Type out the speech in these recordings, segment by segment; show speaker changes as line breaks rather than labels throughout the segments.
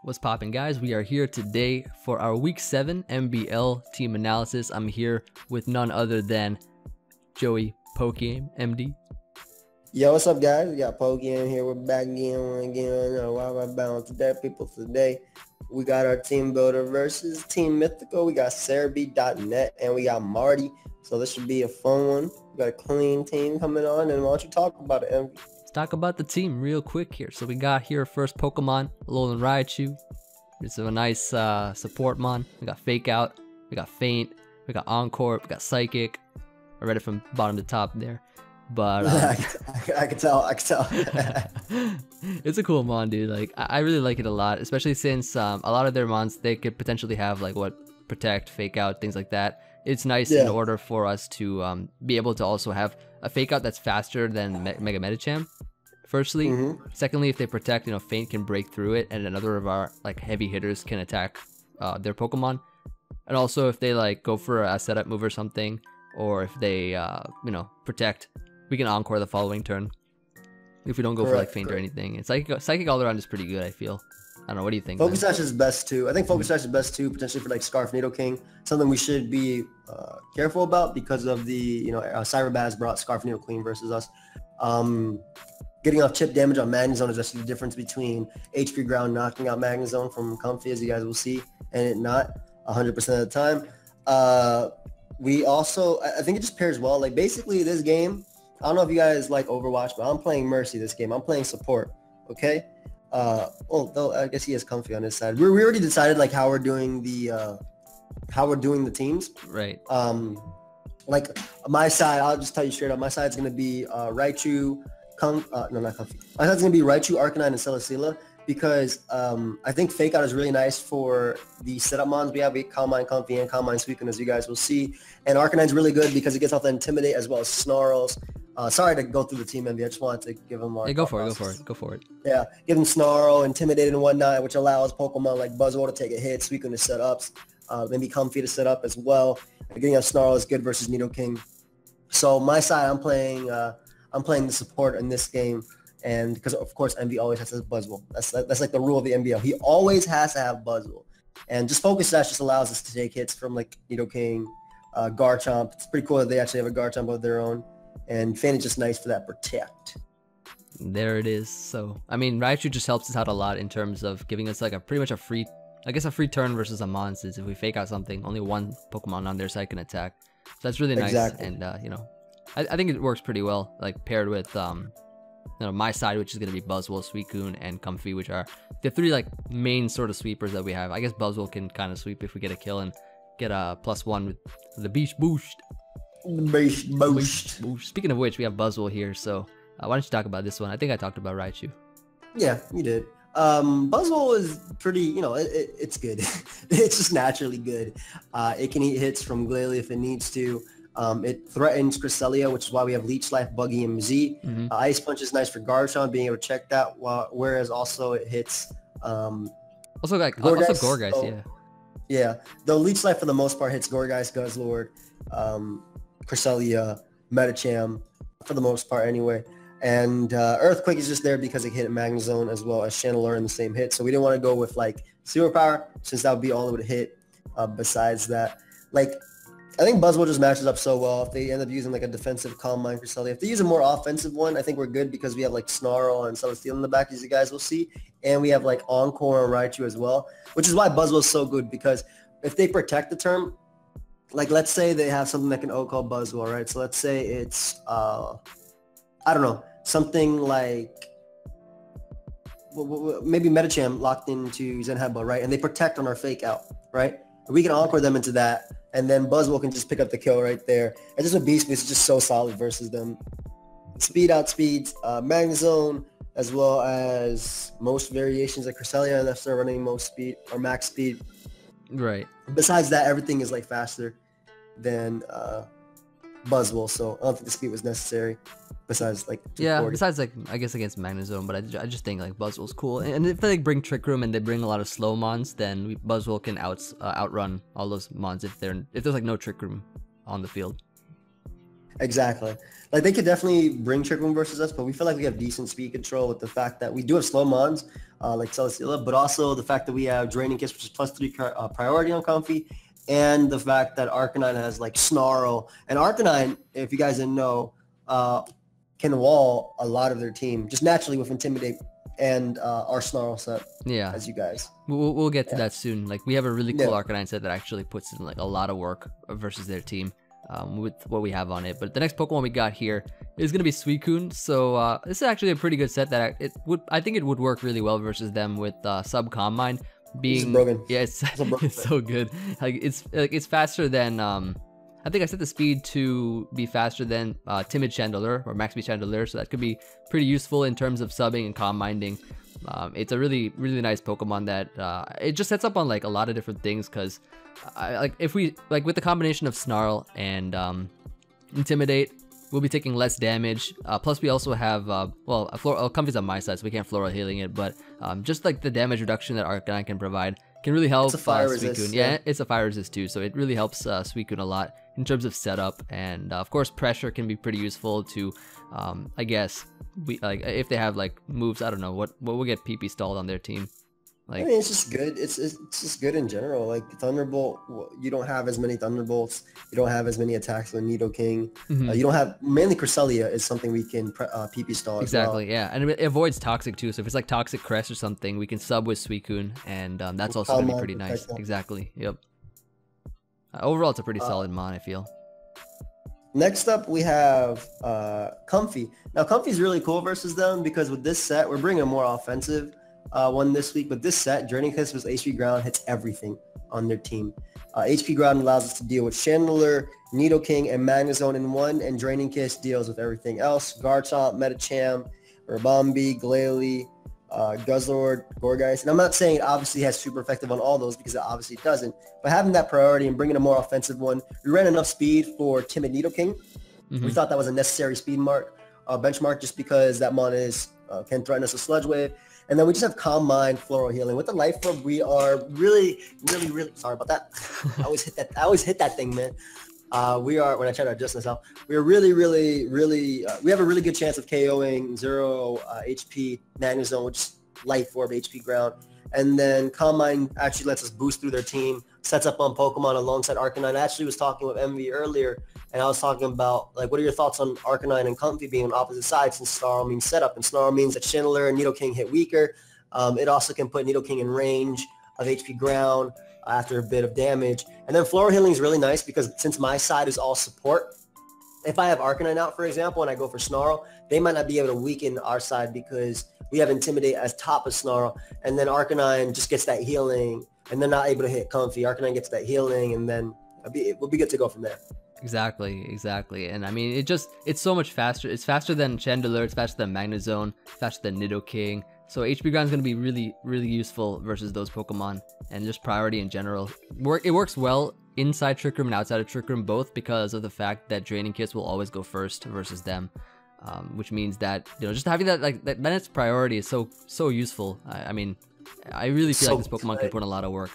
What's poppin', guys? We are here today for our week 7 MBL team analysis. I'm here with none other than Joey PokeaimMD.
Yo, what's up, guys? We got Pokeaim here. We're back again. Why am I bound today, people? Today we got our team builder versus Team Mythical. We got Cerebeat.net and we got Marty. So this should be a fun one. We got a clean team coming on, and why don't you talk about it, Emvee?
Let's talk about the team real quick here. So we got here first Pokemon, Alolan Raichu. It's a nice support mon. We got Fake Out, we got Faint, we got Encore, we got Psychic. I read it from bottom to top there. But
I can tell.
It's a cool mon, dude. Like I really like it a lot, especially since a lot of their mons, they could potentially have like Protect, Fake Out, things like that. It's nice in order for us to be able to also have a Fake Out that's faster than Mega Medicham. Firstly, secondly, if they Protect, Faint can break through it, and another of our like heavy hitters can attack their Pokemon. And also, if they like go for a setup move or something, or if they Protect, we can Encore the following turn. If we don't go for like Faint or anything, it's Psychic all around is pretty good, I feel. I don't know, what do you think?
Focus Sash is best too. I think Focus Sash is best too, potentially for like Scarf Nidoking. Something we should be careful about because of the, Cyberbaz brought Scarf Nidoking versus us. Getting off chip damage on Magnezone is actually the difference between HP Ground knocking out Magnezone from Comfey, as you guys will see, and it not 100% of the time. We also, I think it just pairs well. Like basically this game, I don't know if you guys like Overwatch, but I'm playing Mercy this game. I'm playing support, okay? Though I guess he has Comfey on his side. We already decided like how we're doing the teams.
Right.
Like my side, I'll just tell you straight up. My side's gonna be Raichu, not Comfey. My side's gonna be Raichu, Arcanine, and Celesteela because I think Fake Out is really nice for the setup mons we have. We Calm Mind, Comfey, and Calm Mind Suicune, as you guys will see. And Arcanine's really good because it gets off the Intimidate as well as Snarls. Sorry to go through the team, Emvee. I just wanted to give them
go for it.
Yeah, give them Snarl, Intimidate, and whatnot, which allows Pokemon like Buzzwole to take a hit, Suicune to set ups, maybe Comfey to set up as well. Getting a Snarl is good versus Nidoking. So my side, I'm playing the support in this game, and because of course Emvee always has to have Buzzwole. That's like the rule of the MBL. He always has to have Buzzwole, and just Focus Sash just allows us to take hits from like Nidoking, Garchomp. It's pretty cool that they actually have a Garchomp of their own. And Faint is just nice for that Protect.
There it is. So, I mean, Raichu just helps us out a lot in terms of giving us like pretty much a free turn versus a mon, since if we Fake Out something, only one Pokemon on their side can attack. So that's really nice. Exactly. And, I think it works pretty well, like paired with, my side, which is going to be Buzzwole, Suicune, and Comfey, which are the three like main sort of sweepers that we have. I guess Buzzwole can kind of sweep if we get a kill and get a +1 with the Beast Boost. Speaking of which, we have Buzzwole here, so why don't you talk about this one? I think I talked about Raichu. Yeah,
you did. Buzzwole is pretty, it's good. It's just naturally good. It can eat hits from Glalie if it needs to. It threatens Celesteela, which is why we have Leech Life, PokeaimMD. Ice Punch is nice for Garchomp, being able to check that, whereas also it hits
also Gourgeist,
Yeah, the Leech Life for the most part hits Gourgeist, Guzzlord, Celesteela, Medicham, for the most part anyway. And Earthquake is just there because it hit Magnezone as well as Chandelure in the same hit. So we didn't want to go with like Superpower, since that would be all it would hit. Besides that, like I think Buzzwole just matches up so well. If they end up using like a defensive Calm Mind for Celesteela, if they use a more offensive one, I think we're good because we have like Snarl and Celesteela in the back, as you guys will see. And we have like Encore and Raichu as well, which is why Buzzwole is so good, because if they Protect the turn, like let's say they have something that can call Buzzwole, right? So let's say it's, I don't know, something like maybe Medicham locked into Zen Headbutt, right? And they Protect on our Fake Out, right? We can Encore them into that, and then Buzzwole can just pick up the kill right there. And just a Beast Boost is just so solid versus them. Speed outspeeds Magnezone, as well as most variations of Celesteela, unless they're running most speed or max speed.
Right.
Besides that, everything is like faster than Buzzwole, so I don't think the speed was necessary. Besides like 240.
Besides like I guess against Magnezone, but I just think like Buzzwole's cool. And if they bring Trick Room and they bring a lot of slow mons, then Buzzwole can outrun all those mons if there's like no Trick Room on the field.
Exactly. Like they could definitely bring Trick Room versus us, but we feel like we have decent speed control with the fact that we do have slow mons like Celesteela, but also the fact that we have Draining Kiss, which is +3 priority on Comfey, and the fact that Arcanine has like Snarl. And Arcanine, if you guys didn't know, can wall a lot of their team just naturally with Intimidate and our Snarl set.
Yeah,
as you guys.
We'll get to that soon. Like we have a really cool Arcanine set that actually puts in like a lot of work versus their team. With what we have on it. But the next Pokemon we got here is going to be Suicune. So this is actually a pretty good set that I think it would work really well versus them with Sub Calm Mind being
broken.
Yeah, it's so good. Like it's faster than I think I set the speed to be faster than Timid Chandelure or Max Speed Chandelure, so that could be pretty useful in terms of subbing and calm minding. It's a really nice Pokemon that it just sets up on like a lot of different things, because like if we like with the combination of Snarl and Intimidate, we'll be taking less damage. Plus we also have well, Comfey's on my side, so we can't floral healing it, but just like the damage reduction that Arcanine can provide can really help Suicune. Yeah, it's a fire resist too, so it really helps Suicune a lot in terms of setup, and of course pressure can be pretty useful to I guess we like if they have like moves. I don't know what will get PP stalled on their team. Like,
I mean, it's just good. It's just good in general. Like Thunderbolt, you don't have as many Thunderbolts. You don't have as many attacks with Nidoking. You don't have mainly Cresselia is something we can PP stall.
Exactly,
as well.
Yeah, and it avoids Toxic too. So if it's like Toxic Crest or something, we can sub with Suicune, and that's also gonna be pretty nice. Exactly. Yep. Overall, it's a pretty solid mon, I feel.
Next up, we have Comfey. Now, Comfey's really cool versus them because with this set, we're bringing a more offensive one this week. But this set, Draining Kiss with HP Ground hits everything on their team. HP Ground allows us to deal with Chandelure, Nidoking, and Magnezone in one, and Draining Kiss deals with everything else. Garchomp, Medicham, Urbambi, Glalie, Guzzlord, Gourgeist. And I'm not saying it obviously has super effective on all those, because it obviously doesn't. But having that priority and bringing a more offensive one, we ran enough speed for Timid Nidoking. We thought that was a necessary speed benchmark, just because that mon can threaten us with Sludge Wave. And then we just have Calm Mind, Floral Healing. With the Life Orb, we are really sorry about that. I always hit that thing, man. We are, when I try to adjust myself, we are really, we have a really good chance of KOing 0 HP Magnezone, which is Life Orb, HP Ground. And then Calm Mind actually lets us boost through their team, sets up on Pokemon alongside Arcanine. I actually was talking with Emvee earlier, and I was talking about, like, what are your thoughts on Arcanine and Comfey being on opposite sides, since Snarl means setup, and Snarl means that Chandelure and Nidoking hit weaker. It also can put Nidoking in range of HP Ground after a bit of damage. And then Floral Healing is really nice because since my side is all support, if I have Arcanine out, for example, and I go for Snarl, they might not be able to weaken our side because we have Intimidate as top of Snarl, and then Arcanine just gets that healing, and they're not able to hit Comfey. Arcanine gets that healing, and then we'll be good to go from there.
Exactly. And I mean, it's so much faster. It's faster than Chandelure, it's faster than Magnezone, faster than Nidoking. So HP Ground is going to be really useful versus those Pokemon, and just priority in general. It works well inside Trick Room and outside of Trick Room, both because of the fact that Draining Kiss will always go first versus them, which means that, you know, just having that, like, that its priority is so useful. I mean, I really feel like this Pokemon can put in a lot of work.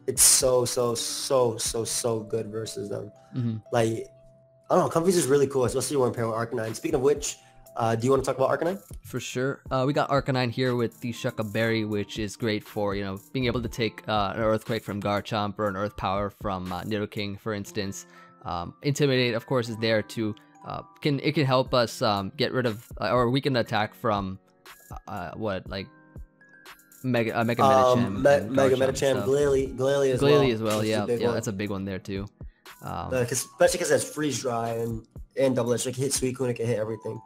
It's so good versus them. Like, I don't know, Comfey's is really cool, especially when paired with Arcanine. Speaking of which, do you want to talk about Arcanine?
For sure. We got Arcanine here with the Shucka Berry, which is great for, you know, being able to take an Earthquake from Garchomp or an Earth Power from Nidoking, for instance. Intimidate, of course, is there to can help us get rid of or weaken the attack from Mega Medicham,
Mega Medicham, Glalie as well.
Yeah, that's a big one there too.
Especially because it has Freeze Dry and Double Edge. It can hit Suicune, it can hit everything.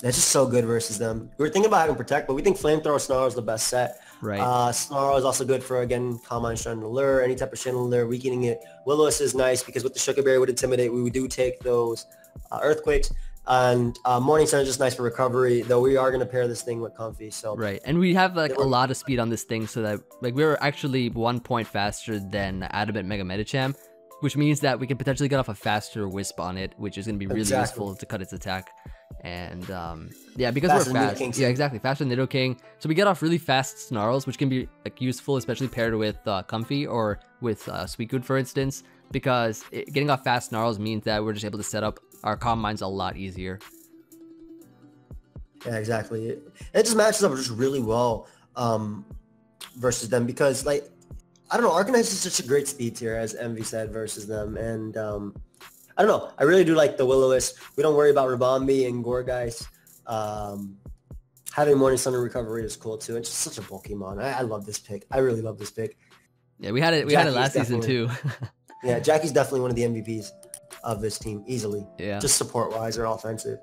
That's just so good versus them. We were thinking about having Protect, but we think Flamethrower Snarl is the best set.
Right.
Snarl is also good for, again, Calm Mind, Chandelure, any type of Chandelure, weakening it. Will-O-Wisp is nice because with the Sugar Berry would Intimidate, we do take those Earthquakes. And Morning Sun is just nice for recovery, though we are going to pair this thing with Comfey. So
right, and we have like a lot of speed on this thing, so that like we're actually 1 point faster than Adamant Mega Medicham, which means that we can potentially get off a faster Wisp on it, which is going to be really useful to cut its attack. And yeah, because we're fast. Yeah, exactly, faster than Nidoking. So we get off really fast Snarls, which can be like useful, especially paired with Comfey or with Suicune, for instance. because getting off fast snarls means that we're just able to set up our calm minds a lot easier.
Yeah, exactly. It just matches up just really well versus them because, like, I don't know, Arcanine is such a great speed tier, as Emvee said, versus them. And I don't know, I really do like the Will-O-Wisp. We don't worry about Ribombee and Gourgeist. Having Morning Sun and Recovery is cool too. It's just such a Pokemon. I love this pick. I really love this pick.
Yeah, we had it last season too.
Yeah, Jackie's definitely one of the MVPs of this team, easily.
Yeah.
Just support-wise or offensive.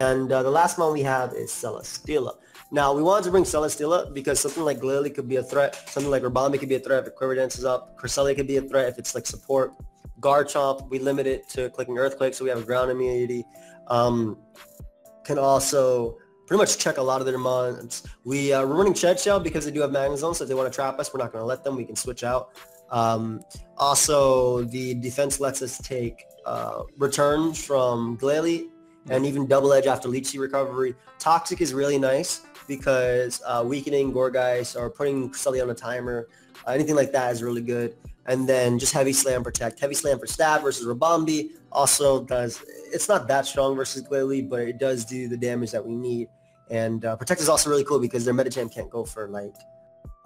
And the last one we have is Celesteela. Now, we wanted to bring Celesteela because something like Glalie could be a threat. Something like Ribombee could be a threat if Quiver Dance is up. Cresselia could be a threat if it's like support. Garchomp, we limit it to clicking Earthquake, so we have a ground immunity. Can also pretty much check a lot of their mons. We're running Shed Shell because they do have Magnezone, so if they want to trap us, we're not going to let them. We can switch out. Also, the defense lets us take returns from Glalie and even double edge after Leech Seed recovery. Toxic is really nice because weakening Gourgeist or putting Cresselia on a timer, anything like that is really good. And then just Heavy Slam Protect. Heavy Slam for stab versus Ribombee also does, it's not that strong versus Glalie, but it does do the damage that we need. And Protect is also really cool because their Medicham can't go for like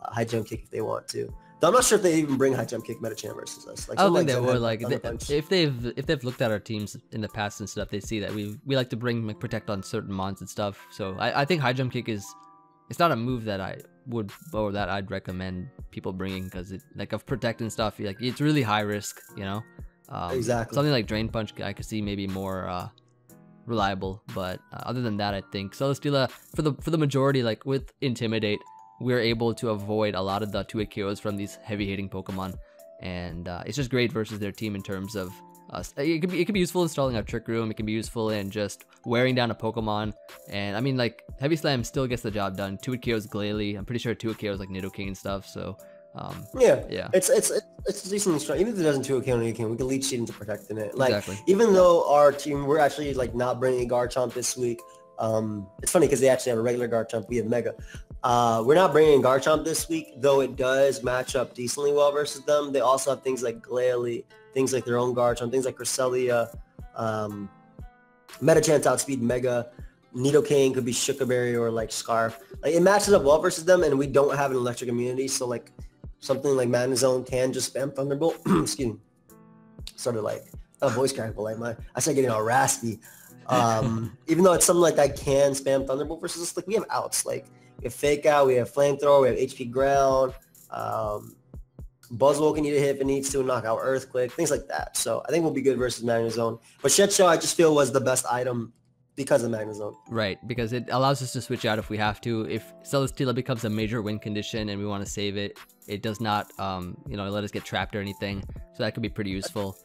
High Jump Kick if they want to. Though I'm not sure if they even bring High Jump Kick Medicham versus us. Like,
I don't think they would. Like if they've looked at our teams in the past and stuff, they see that we like to bring like Protect on certain mons and stuff. So I think High Jump Kick it's not a move that I'd recommend people bringing because it like of Protect and stuff. Like it's really high risk, you know.
Exactly.
Something like Drain Punch I could see maybe more reliable, but other than that, I think Celesteela for the majority, like with Intimidate, we're able to avoid a lot of the 2-hit KOs from these heavy hitting Pokemon, and it's just great versus their team in terms of it could be useful installing a Trick Room. It can be useful in just wearing down a Pokemon, and I mean like Heavy Slam still gets the job done. 2-hit KOs Glalie. I'm pretty sure 2-hit KOs like Nidoking and stuff. So yeah, it's decently strong. Even if it doesn't 2-hit KO Nidoking, we can Leech Seed into protecting it. Like exactly.
Even though our team, we're actually like not bringing Garchomp this week. It's funny because they actually have a regular Garchomp. We have Mega. We're not bringing Garchomp this week, though it does match up decently well versus them. They also have things like Glalie, things like their own Garchomp, things like Cresselia, Medicham outspeed Mega, Nidoking could be Shukaberry or like Scarf. Like it matches up well versus them, and we don't have an electric immunity, so like something like Magnezone can just spam Thunderbolt. Excuse me. Sort of like a voice crack, but like I started getting all raspy. Even though it's something like that can spam Thunderbolt versus us, like we have outs. Like we have Fake Out, we have Flamethrower, we have HP Ground. Buzzwole can eat a hit if it needs to, knock out Earthquake, things like that. So I think we'll be good versus Magnezone. But Shed Shell I just feel was the best item because of Magnezone.
Right, because it allows us to switch out if we have to. If Celesteela becomes a major win condition and we want to save it, it does not, let us get trapped or anything. So that could be pretty useful.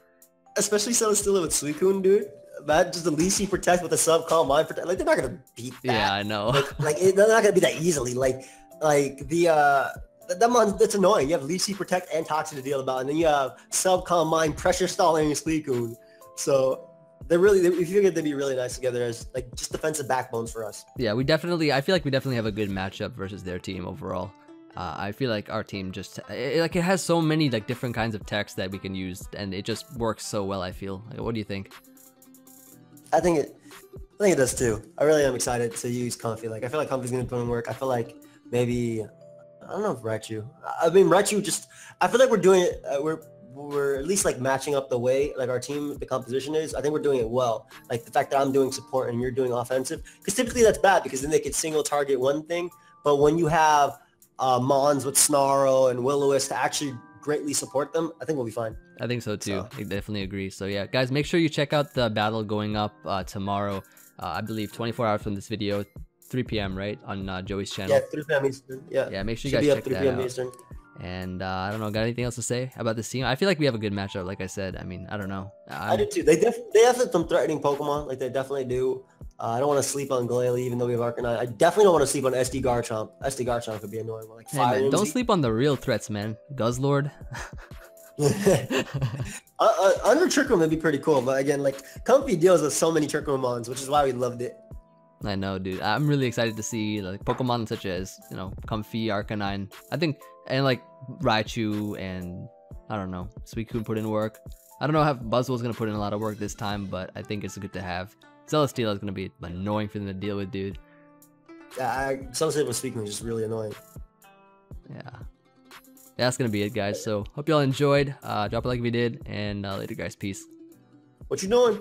Especially
Celesteela with Suicune, dude. That just the Leech Seed Protect with the Calm Mind Protect. Like they're not gonna beat that.
Yeah, I know.
They're not gonna beat that easily. That mon, that's annoying. You have Leech Seed Protect and Toxic to deal about, and then you have Calm Mind Pressure Stalling Suicune. So we figured they'd be really nice together as like just defensive backbones for us.
Yeah, I feel like we definitely have a good matchup versus their team overall. I feel like our team it has so many like different kinds of techs that we can use, and it just works so well. I feel. Like, what do you think?
I think it does too. I really am excited to use Comfey. Like I feel like Comfey's gonna put in work. I feel like maybe I don't know if Raichu. I mean Raichu just. I feel like we're doing it. We're at least like matching up the way like our team, the composition is. I think we're doing it well. Like the fact that I'm doing support and you're doing offensive, because typically that's bad because then they could single target one thing. But when you have Mons with Snarl and Will-O-Wisp to actually greatly support them, I think we'll be fine.
I think so too. I definitely agree. So yeah, guys, make sure you check out the battle going up tomorrow. I believe 24 hours from this video, 3 p.m. right on Joey's channel.
Yeah, 3 p.m. Eastern. Yeah.
Make sure you guys check that out. Eastern. And I don't know, got anything else to say about this team? I feel like we have a good matchup. Like I said, I mean, I don't know.
I do too. They have some threatening Pokemon. Like they definitely do. I don't want to sleep on Glalie, even though we have Arcanine. I definitely don't want to sleep on SD Garchomp. SD Garchomp could be annoying. Like
hey, man, don't sleep on the real threats, man. Guzzlord.
Under Trick Room, that'd be pretty cool. But again, like Comfey deals with so many Trick Room mons, which is why we loved it.
I know, dude. I'm really excited to see like Pokemon such as Comfey, Arcanine. I think and like Raichu and I don't know, Suicune put in work. I don't know how Buzzwole's gonna put in a lot of work this time, but I think it's good to have. Celesteela is gonna be annoying for them to deal with, dude.
Celesteela speaking was just really annoying.
Yeah. That's gonna be it, guys. So hope y'all enjoyed. Drop a like if you did, and later, guys. Peace.
What you doing?